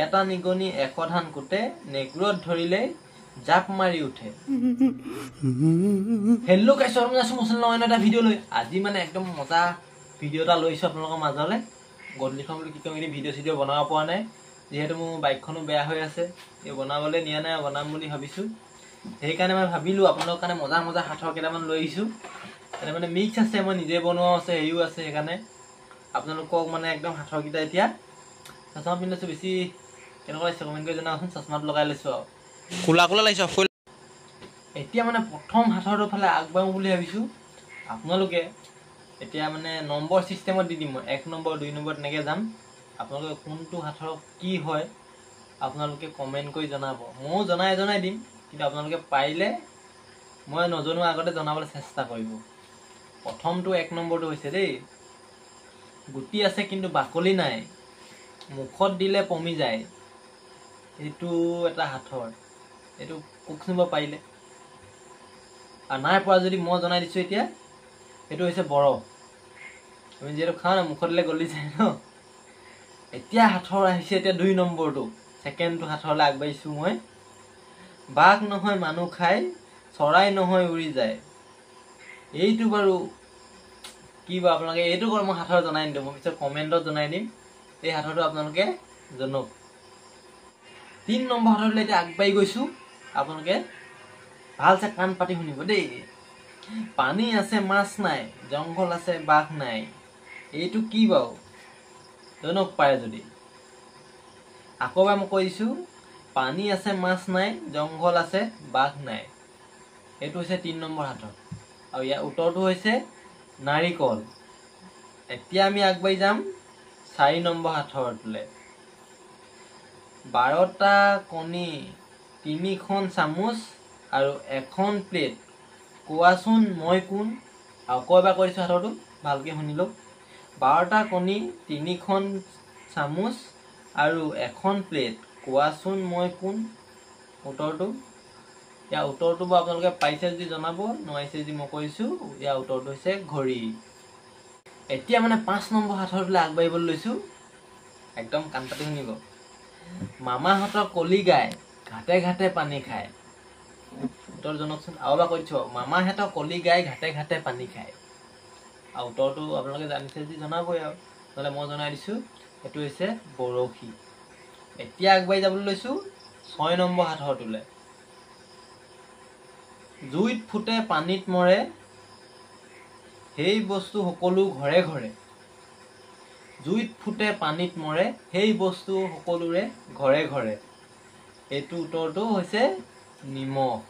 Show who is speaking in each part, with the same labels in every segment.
Speaker 1: এটা নিগনি এশ ধান কুটে নেগুৰত ধৰিলে জাপ মাৰি উঠে। হেল্ল' গাইছ, এটা ভিডিঅ' লৈ আজি মানে একদম মজা ভিডিঅ' এটা লৈছো আপোনালোকৰ মাজলে। গধূলিখন বুলি কি কম, ভিডিঅ' চিডিঅ' বনাব পৰা নাই, যিহেতু মোৰ বাইকখনো বেয়া হৈ আছে, এই বনাবলৈ নিয়া নাই, বনাম বুলি ভাবিছো। সেইকাৰণে মই ভাবিলো আপোনালোকৰ কাৰণে মজা মজা সাঁথৰ কেইটামান লৈ আহিছো। এটা মানে মিক্স আছে, মই নিজে বনোৱা আছে, হেৰিও আছে। সেইকাৰণে আপোনালোকক মানে একদম সাঁথৰকেইটা এতিয়া চশমা পিন্ধি লৈছো। বেছি কেনেকুৱা লাগিছে কমেণ্ট কৰি জনাওকচোন। চশমাটো লগাই লৈছো আৰু কোলা কোলা লাগিছে। এতিয়া মানে প্ৰথম সাঁথৰটোৰ ফালে আগবাঢ়ো বুলি ভাবিছো। আপোনালোকে এতিয়া মানে নম্বৰ চিষ্টেমত দি দিম মই, 1 নম্বৰ 2 নম্বৰ তেনেকৈ যাম। আপোনালোকে কোনটো সাঁথৰ কি হয় আপোনালোকে কমেণ্ট কৰি জনাব। ময়ো জনাই দিম, কিন্তু আপোনালোকে পাৰিলে মই নজনোৱাৰ আগতে জনাবলৈ চেষ্টা কৰিব। প্ৰথমটো 1 নম্বৰটো হৈছে দেই, গুটি আছে কিন্তু বাকলি নাই, মুখত দিলে পমি যায়। এইটো এটা সাঁথৰ, এইটো কোক নিব পাৰিলে, আৰু নাই পৰা যদি মই জনাই দিছো। এতিয়া এইটো হৈছে বৰফ। আমি যিহেতু খাওঁ না, মুখত দিলে গলি যায় ন। এতিয়া সাঁথৰ আহিছে এতিয়া 2 নম্বৰটো, ছেকেণ্ডটো সাঁথৰলৈ আগবাঢ়িছো মই। বাঘ নহয় মানুহ খায়, চৰাই নহয় উৰি যায়। এইটো বাৰু কি বাৰু, আপোনালোকে এইটো বাৰু মই সাঁথৰ জনাই নিদিওঁ, মই পিছত কমেণ্টত জনাই দিম। এই সাঁথৰটো আপোনালোকে জনাওক। 3 নম্বৰ সাঁথৰলৈ এতিয়া আগবাঢ়ি গৈছো। আপোনালোকে ভালছে কাণ পাতি শুনিব দেই। পানী আছে মাছ নাই, জংঘল আছে বাঘ নাই। এইটো কি বাৰু, জনক পাৰে যদি। আকৌ এবাৰ মই কৈ দিছো, পানী আছে মাছ নাই, জংঘল আছে বাঘ নাই। এইটো হৈছে 3 নম্বৰ সাঁথৰ, আৰু ইয়াৰ উত্তৰটো হৈছে নাৰিকল। এতিয়া আমি আগবাঢ়ি যাম 4 নম্বৰ সাঁথৰটোলৈ। 12টা কণী, 3খন চামুচ আৰু 1খন প্লেট, কোৱাচোন মই কোন। আকৌ এবাৰ কৈ দিছো সাঁথৰটো, ভালকৈ শুনি লওক। 12টা কণী, 3খন চামুচ আৰু 1খন প্লেট, কোৱাচোন মই কোন। উত্তৰটো, ইয়াৰ উত্তৰটো বাৰু আপোনালোকে পাৰিছে যদি জনাব, নোৱাৰিছে যদি মই কৈছো। ইয়াৰ উত্তৰটো হৈছে ঘড়ী। এতিয়া মানে 5 নম্বৰ সাঁথৰটোলৈ আগবাঢ়িবলৈ লৈছো। একদম কাণ পাতি শুনিব। মামাহঁতৰ কলি গাই, ঘাটে ঘাটে পানী খায়। উত্তৰ জনাওকচোন। আৰু এবাৰ কৈ দিছো, মামাহঁতৰ কলি গাই ঘাটে ঘাটে পানী খায়। আৰু উত্তৰটো আপোনালোকে জানিছে যদি জনাবই, আৰু নহ'লে মই জনাই দিছো, সেইটো হৈছে বৰশী। এতিয়া আগবাঢ়ি যাবলৈ লৈছো 6 নম্বৰ সাঁথৰটোলৈ। জুইত ফুটে পানীত মৰে, সেই বস্তু সকলো ঘৰে ঘৰে। জুইত ফুটে পানীত মৰে, সেই বস্তু সকলোৰে ঘৰে ঘৰে। এইটো উত্তৰটো হৈছে নিমখ।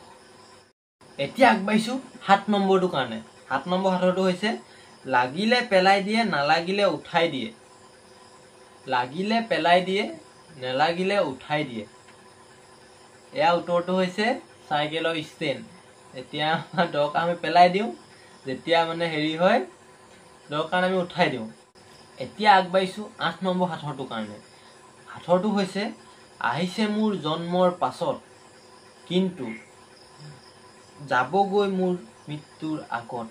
Speaker 1: এতিয়া আগবাঢ়িছো 7 নম্বৰটোৰ কাৰণে। 7 নম্বৰ সাঁথৰটো হৈছে, লাগিলে পেলাই দিয়ে নালাগিলে উঠাই দিয়ে। লাগিলে পেলাই দিয়ে, নেলাগিলে উঠাই দিয়ে। ইয়াৰ উত্তৰটো হৈছে চাইকেলৰ ষ্টেণ্ড। এতিয়া দৰকাৰ আমি পেলাই দিওঁ, যেতিয়া মানে হেৰি হয় দৰকাৰ আমি উঠাই দিওঁ। এতিয়া আগবাঢ়িছো 8 নম্বৰ সাঁথৰটোৰ কাৰণে। সাঁথৰটো হৈছে, আহিছে মোৰ জন্মৰ পাছত, কিন্তু যাবগৈ মোৰ মৃত্যুৰ আগত।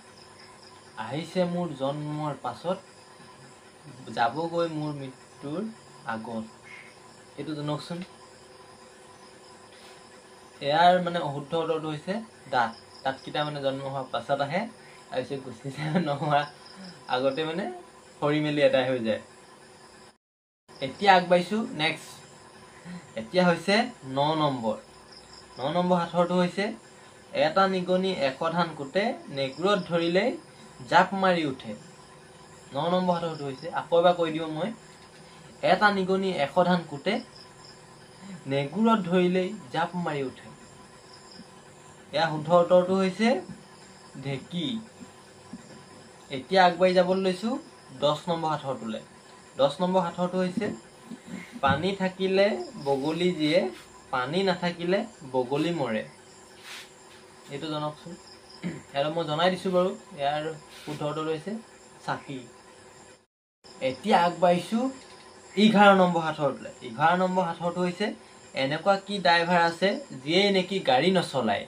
Speaker 1: আহিছে মোৰ জন্মৰ পাছত, যাবগৈ মোৰ মৃত্যুৰ আগত। এইটো জনাওকচোন। ইয়াৰ মানে অশুদ্ধ উত্তৰটো হৈছে দাঁত। দাঁতকেইটা মানে জন্ম হোৱাৰ পাছত আহে, তাৰপিছত গুচি যায়, নোহোৱাৰ আগতে মানে সৰি মেলি এদাই হৈ যায়। এতিয়া আগবাঢ়িছো নেক্সট। এতিয়া হৈছে 9 নম্বৰ। 9 নম্বৰ সাঁথৰটো হৈছে, এটা নিগনি 100 ধান কুটে নেগুৰত ধৰিলে জাপ মাৰি উঠে। 9 নম্বৰ সাঁথৰটো হৈছে, আকৌ এবাৰ কৈ দিওঁ মই, এটা নিগনি 100 ধান কুটে নেগুৰত ধৰিলেই জাপ মাৰি উঠে। ইয়াৰ শুদ্ধ উত্তৰটো হৈছে ঢেঁকী। এতিয়া আগবাঢ়ি যাবলৈ লৈছো 10 নম্বৰ সাঁথৰটোলৈ। 10 নম্বৰ সাঁথৰটো হৈছে, পানী থাকিলে বগলী জীয়ে, পানী নাথাকিলে বগলী মৰে। এইটো জনাওকচোন। ইয়াৰ মই জনাই দিছো বাৰু। ইয়াৰ শুদ্ধ উত্তৰটো হৈছে চাকি। এতিয়া আগবাঢ়িছো 11 নম্বৰ সাঁথৰটোলৈ। 11 নম্বৰ সাঁথৰটো হৈছে, এনেকুৱা কি ড্ৰাইভাৰ আছে যিয়ে নেকি গাড়ী নচলায়।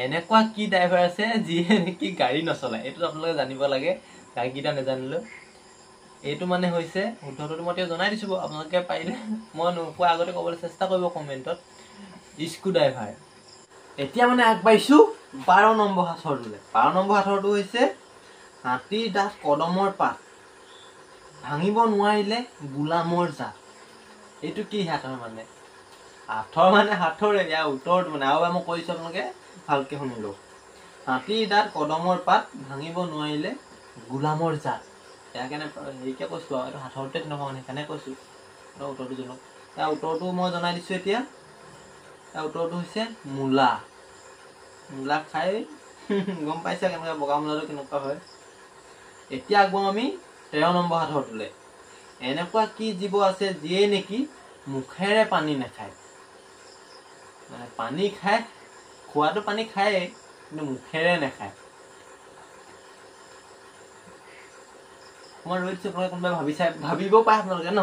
Speaker 1: এনেকুৱা কি ড্ৰাইভাৰ আছে যিয়ে নেকি গাড়ী নচলায়। এইটো আপোনালোকে জানিব লাগে, গাড়ীকেইটা নাজানিলেও। এইটো মানে হৈছে শুদ্ধটো মই এতিয়া জনাই দিছোঁ। আপোনালোকে পাৰিলে মই নোকোৱা আগতে ক'বলৈ চেষ্টা কৰিব কমেণ্টত। Screw driver. এতিয়া মানে আগবাঢ়িছোঁ 12 নম্বৰ সাঁথৰটোলৈ। 12 নম্বৰ সাঁথৰটো হৈছে হাতীৰ দাঁত কদমৰ পাত, ভাঙিব নোৱাৰিলে গোলামৰ জাত। এইটো কি সাঁথৰ মানে? সাঁথৰ মানে সাঁথৰে, ইয়াৰ উত্তৰটো মানে আৰু মই কৈছোঁ আপোনালোকে ভালকৈ শুনি লওক। হাতীৰ দাঁত কদমৰ পাত, ভাঙিব নোৱাৰিলে গোলামৰ জাত। ইয়াৰ কাৰণে হেৰিকে কৈছোঁ আৰু এইটো সাঁথৰতে তেনেকুৱা মানে সেইকাৰণে কৈছোঁ। উত্তৰটো জনাওক। ইয়াৰ উত্তৰটো মই জনাই দিছোঁ এতিয়া। ইয়াৰ উত্তৰটো হৈছে মূলা। মূলা খাই গম পাইছে কেনেকুৱা বগা মূলাটো কেনেকুৱা হয়। এতিয়া আগবাঢ়ো আমি 13 নম্বৰ সাঁথৰটোলৈ। এনেকুৱা কি জীৱ আছে যিয়ে নেকি মুখেৰে পানী নাখায়? মানে পানী খায়, খোৱাটো পানী খায়েই কিন্তু মুখেৰে নাখায়। মই ৰৈ দিছোঁ, আপোনালোকে কোনোবাই ভাবিব পাৰে আপোনালোকে ন,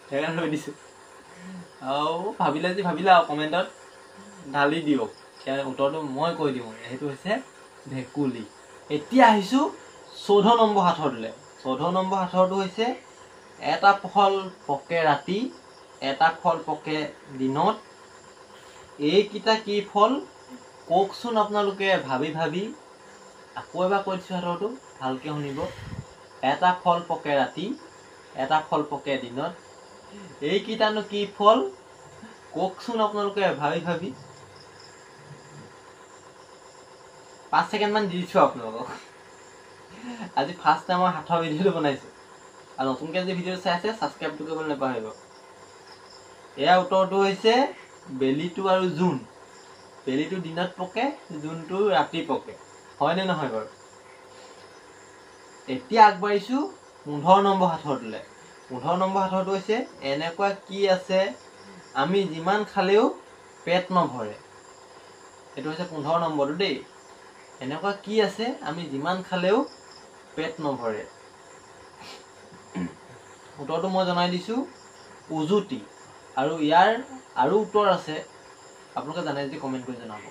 Speaker 1: সেইকাৰণে ৰৈ দিছোঁ। আৰু ভাবিলে যদি ভাবিলে আৰু কমেণ্টত ঢালি দিয়ক। এতিয়া উত্তৰটো মই কৈ দিওঁ, সেইটো হৈছে ভেকুলী। এতিয়া আহিছোঁ 14 নম্বৰ সাঁথৰটোলৈ। 14 নম্বৰ সাঁথৰটো হৈছে এটা ফল পকে ৰাতি, এটা ফল পকে দিনত। এইকেইটা কি ফল কওকচোন আপোনালোকে ভাবি ভাবি। আকৌ এবাৰ কৈ দিছোঁ সাঁথৰটো, ভালকৈ শুনিব। এটা ফল পকে ৰাতি, এটা ফল পকে দিনত। এইকেইটানো কি ফল কওকচোন আপোনালোকে ভাবি ভাবি। 5 ছেকেণ্ডমান দি দিছোঁ আপোনালোকক। আজি ফাৰ্ষ্ট টাইম মই সাঁথৰ ভিডিঅ'টো বনাইছোঁ। আৰু নতুনকৈ যদি ভিডিঅ'টো চাই আছে ছাবস্ক্ৰাইবটো কৰিবলৈ নাপাহৰিব। ইয়াৰ উত্তৰটো হৈছে বেলিটো আৰু জোন। বেলিটো দিনত পকে, জোনটো ৰাতি পকে। হয়নে নহয় বাৰু? এতিয়া আগবাঢ়িছোঁ 15 নম্বৰ সাঁথৰটোলৈ। 15 নম্বৰ সাঁথৰটো হৈছে এনেকুৱা কি আছে আমি যিমান খালেও পেট নভৰে। এইটো হৈছে 15 নম্বৰটো দেই। এনেকুৱা কি আছে আমি যিমান খালেও পেট নভৰে? উত্তৰটো মই জনাই দিছোঁ উজুতি। আৰু ইয়াৰ আৰু উত্তৰ আছে, আপোনালোকে জানে যদি কমেণ্ট কৰি জনাব।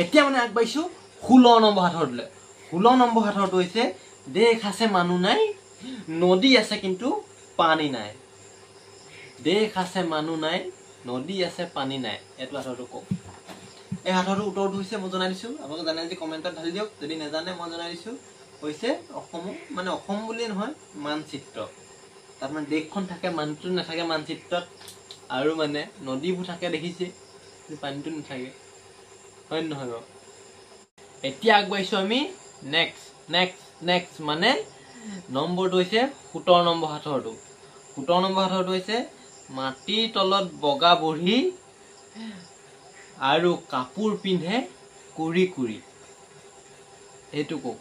Speaker 1: এতিয়া মানে আগবাঢ়িছোঁ 16 নম্বৰ সাঁথৰটোলৈ। 16 নম্বৰ সাঁথৰটো হৈছে দেশ আছে মানুহ নাই, নদী আছে কিন্তু পানী নাই। দেশ আছে মানুহ নাই, নদী আছে পানী নাই। এইটো সাঁথৰটো কওক। এই সাঁথৰটোৰ উত্তৰটো হৈছে মই জনাই দিছোঁ, আপোনালোকে জানে যদি কমেণ্টত ঢালি দিয়ক। যদি নাজানে মই জনাই দিছোঁ, হৈছে অসম, মানে অসম বুলিয়ে নহয় মানচিত্ৰ। তাত মানে দেশখন থাকে, মানুহটো নাথাকে মানচিত্ৰত। আৰু মানে নদীবোৰ থাকে দেখিছে, পানীটো নাথাকে। হয় নহয় বাৰু? এতিয়া আগবাঢ়িছোঁ আমি নেক্সট মানে নম্বৰটো হৈছে 17 নম্বৰ সাঁথৰটো। 17 নম্বৰ সাঁথৰটো হৈছে মাটিৰ তলত বগা বঢ়ি আৰু কাপোৰ পিন্ধে কুৰি কুৰি। এইটো কওক।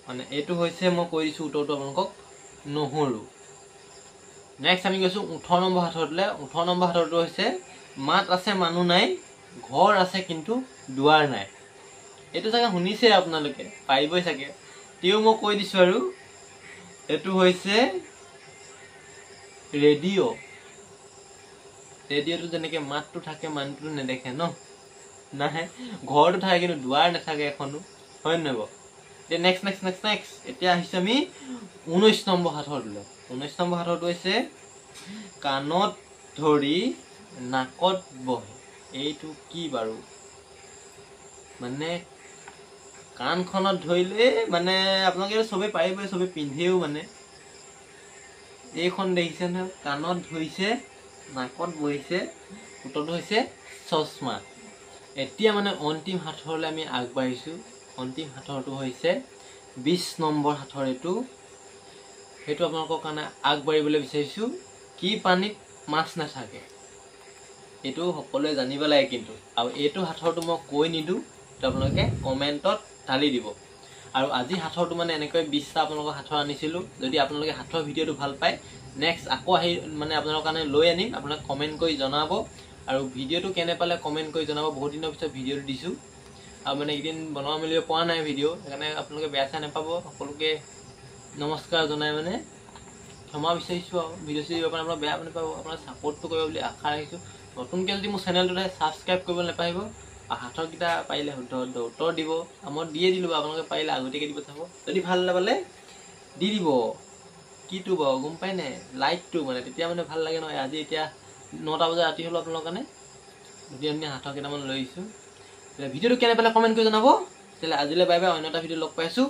Speaker 1: মানে এইটো হৈছে মই কৈ দিছোঁ উত্তৰটো আপোনালোকক, নহৰু। নেক্সট আমি গৈছোঁ 18 নম্বৰ সাঁথৰটোলৈ। 18 নম্বৰ সাঁথৰটো হৈছে মাত আছে মানুহ নাই, ঘৰ আছে কিন্তু দুৱাৰ নাই। এইটো চাগে শুনিছে আপোনালোকে, পাৰিবই চাগে, তেও মই কৈ দিছোঁ আৰু। এইটো হৈছে ৰেডিঅ'। ৰেডিঅ'টো যেনেকৈ মাতটো থাকে মানুহটো নেদেখে ন, নাহে, ঘৰটো থাকে কিন্তু দুৱাৰ নাথাকে এখনো। হয় নহয় বাৰু? এতিয়া নেক্সট এতিয়া আহিছোঁ আমি 19 নম্বৰ সাঁথৰটোলৈ। 19 নম্বৰ সাঁথৰটো হৈছে কাণত ধৰি নাকত বহে। এইটো কি বাৰু? মানে কাণখনত ধৰিলে মানে আপোনালোকে চবেই পাৰিবই, চবেই পিন্ধেও মানে। এইখন দেখিছে নহয়, কাণত ধৰিছে, নাকত বহিছে। উত্তৰটো হৈছে চশমা। এতিয়া মানে অন্তিম সাঁথৰলৈ আমি আগবাঢ়িছোঁ। অন্তিম সাঁথৰটো হৈছে 20 নম্বৰ সাঁথৰ। সেইটো আপোনালোকৰ কাৰণে আগবাঢ়িবলৈ বিচাৰিছোঁ। কি পানীত মাছ নাথাকে? এইটো সকলোৱে জানিব লাগে কিন্তু। আৰু এইটো সাঁথৰটো মই কৈ নিদিওঁ, আপোনালোকে কমেণ্টত ঢালি দিব। আৰু আজি সাঁথৰটো মানে এনেকৈ 20টা আপোনালোকৰ সাঁথৰ আনিছিলোঁ। যদি আপোনালোকে সাঁথৰ ভিডিঅ'টো ভাল পায়, নেক্সট আকৌ আহি মানে আপোনালোকৰ কাৰণে লৈ আনিম। আপোনালোকে কমেণ্ট কৰি জনাব। আৰু ভিডিঅ'টো কেনে পালে কমেণ্ট কৰি জনাব। বহুত দিনৰ পিছত ভিডিঅ'টো দিছোঁ আৰু মানে এইদিন বনোৱা মেলিব পৰা নাই ভিডিঅ', সেইকাৰণে আপোনালোকে বেয়া চাই নাপাব। সকলোকে নমস্কাৰ জনাই মানে ক্ষমা বিচাৰিছোঁ। আৰু ভিডিঅ' চিডিঅ' দিব কাৰণে আপোনালোকে বেয়া নাপাব। আপোনাৰ ছাপোৰ্টটো কৰিব বুলি আশা ৰাখিছোঁ। নতুনকৈ যদি মোৰ চেনেলটোতে ছাবস্ক্ৰাইব কৰিব নাপাহিব। আৰু সাঁথৰকেইটা পাৰিলে শুদ্ধ উত্তৰ দিব। মই দিয়ে দিলোঁ, আপোনালোকে পাৰিলে আগতীয়াকৈ দিব চাব। যদি ভাল নাপালে দি দিব। কিটো বাৰু গম পাই নাই লাইটটো মানে তেতিয়া মানে ভাল লাগে নহয় আজি এতিয়া 9টা বজাত ৰাতি হ'ল আপোনালোকৰ কাৰণে ধুনীয়া ধুনীয়া হাতৰ কেইটামান লৈ আহিছোঁ ভিডিঅ'টো কেনে পালে কমেণ্ট কৰি জনাব তেতিয়াহ'লে আজিলৈ বাই বাই অন্য এটা ভিডিঅ' লগ পাইছোঁ